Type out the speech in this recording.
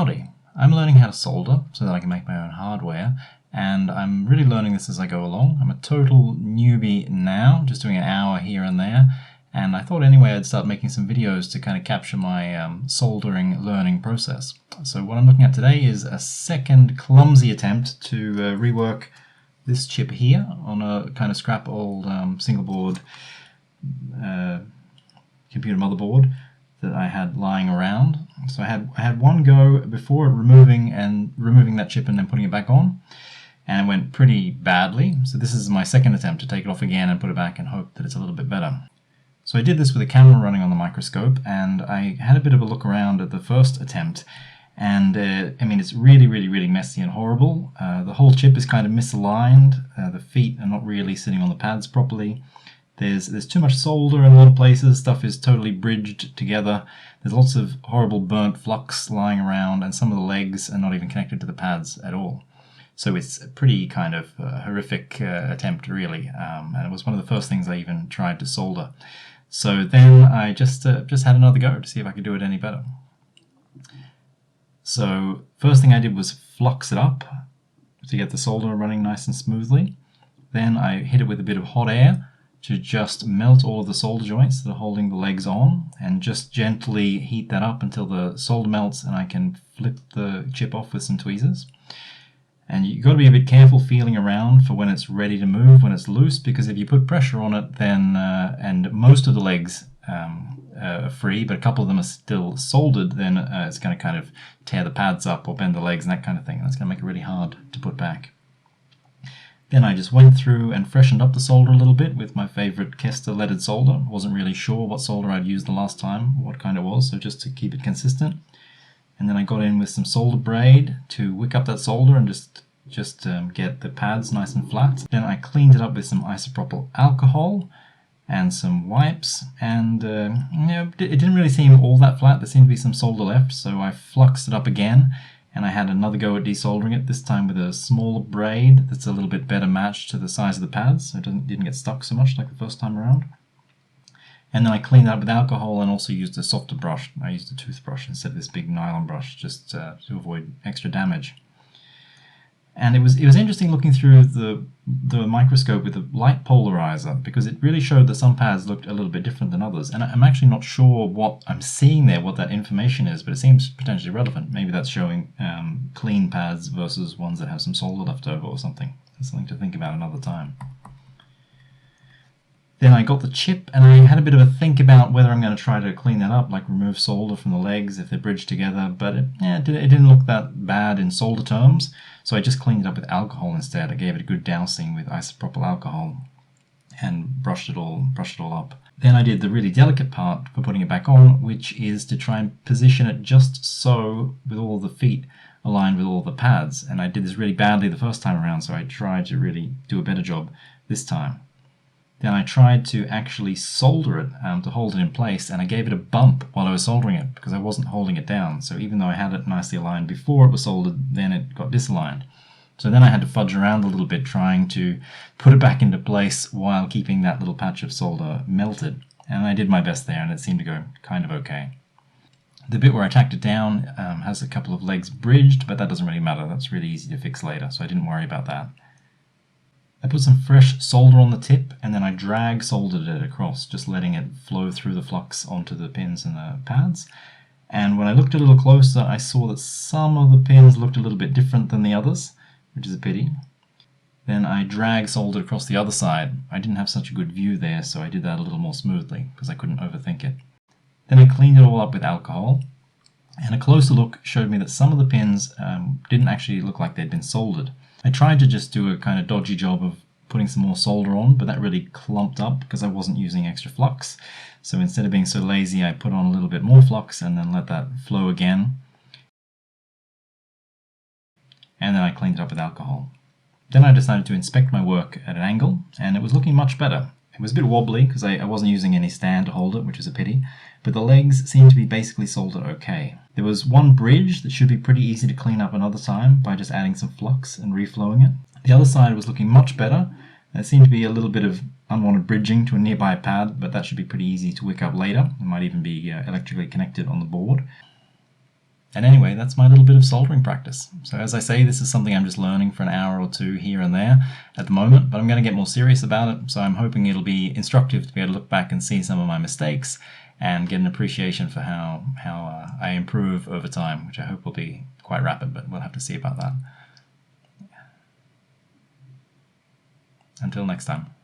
Howdy! I'm learning how to solder so that I can make my own hardware, and I'm really learning this as I go along. I'm a total newbie now, just doing an hour here and there, and I thought anyway I'd start making some videos to kind of capture my soldering learning process. So what I'm looking at today is a second clumsy attempt to rework this chip here on a kind of scrap old single board computer motherboard that I had lying around. So I had one go before removing that chip and then putting it back on, and it went pretty badly. So this is my second attempt to take it off again and put it back and hope that it's a little bit better. So I did this with a camera running on the microscope, and I had a bit of a look around at the first attempt, and I mean, it's really messy and horrible. The whole chip is kind of misaligned. The feet are not really sitting on the pads properly. There's too much solder in a lot of places. Stuff is totally bridged together. There's lots of horrible burnt flux lying around, and some of the legs are not even connected to the pads at all. So it's a pretty kind of horrific attempt, really. And it was one of the first things I even tried to solder. So then I just had another go to see if I could do it any better. So first thing I did was flux it up to get the solder running nice and smoothly. Then I hit it with a bit of hot air to just melt all of the solder joints that are holding the legs on, and just gently heat that up until the solder melts and I can flip the chip off with some tweezers. And you've got to be a bit careful feeling around for when it's ready to move, when it's loose, because if you put pressure on it, then and most of the legs are free, but a couple of them are still soldered, then it's going to kind of tear the pads up or bend the legs and that kind of thing. That's going to make it really hard to put back. Then I just went through and freshened up the solder a little bit with my favorite Kester leaded solder. Wasn't really sure what solder I'd used the last time, what kind it was, so just to keep it consistent. And then I got in with some solder braid to wick up that solder and just get the pads nice and flat. Then I cleaned it up with some isopropyl alcohol and some wipes, and it didn't really seem all that flat. There seemed to be some solder left, so I fluxed it up again. And I had another go at desoldering it, this time with a smaller braid that's a little bit better matched to the size of the pads, so it didn't get stuck so much like the first time around. And then I cleaned that up with alcohol and also used a softer brush. I used a toothbrush instead of this big nylon brush, just to avoid extra damage. And it was interesting looking through the microscope with the light polarizer, because it really showed that some pads looked a little bit different than others. And I'm actually not sure what I'm seeing there, what that information is, but it seems potentially relevant. Maybe that's showing clean pads versus ones that have some solder left over or something. That's something to think about another time. Then I got the chip, and I had a bit of a think about whether I'm going to try to clean that up, like remove solder from the legs if they're bridged together, but it didn't look that bad in solder terms, so I just cleaned it up with alcohol instead. I gave it a good dousing with isopropyl alcohol and brushed it all up. Then I did the really delicate part for putting it back on, which is to try and position it just so with all the feet aligned with all the pads, and I did this really badly the first time around, so I tried to really do a better job this time. Then I tried to actually solder it to hold it in place, and I gave it a bump while I was soldering it because I wasn't holding it down. So even though I had it nicely aligned before it was soldered, then it got disaligned. So then I had to fudge around a little bit trying to put it back into place while keeping that little patch of solder melted. And I did my best there, and it seemed to go kind of okay. The bit where I tacked it down has a couple of legs bridged, but that doesn't really matter. That's really easy to fix later, so I didn't worry about that. I put some fresh solder on the tip, and then I drag soldered it across, just letting it flow through the flux onto the pins and the pads. And when I looked a little closer, I saw that some of the pins looked a little bit different than the others, which is a pity. Then I drag soldered across the other side. I didn't have such a good view there, so I did that a little more smoothly, because I couldn't overthink it. Then I cleaned it all up with alcohol, and a closer look showed me that some of the pins didn't actually look like they'd been soldered. I tried to just do a kind of dodgy job of putting some more solder on, but that really clumped up because I wasn't using extra flux. So instead of being so lazy, I put on a little bit more flux and then let that flow again. And then I cleaned it up with alcohol. Then I decided to inspect my work at an angle, and it was looking much better. It was a bit wobbly because I wasn't using any stand to hold it, which is a pity, but the legs seemed to be basically soldered okay. There was one bridge that should be pretty easy to clean up another time by just adding some flux and reflowing it. The other side was looking much better. There seemed to be a little bit of unwanted bridging to a nearby pad, but that should be pretty easy to wick up later. It might even be electrically connected on the board. And anyway, that's my little bit of soldering practice. So as I say, this is something I'm just learning for an hour or two here and there at the moment, but I'm going to get more serious about it, so I'm hoping it'll be instructive to be able to look back and see some of my mistakes and get an appreciation for how I improve over time, which I hope will be quite rapid, but we'll have to see about that. Until next time.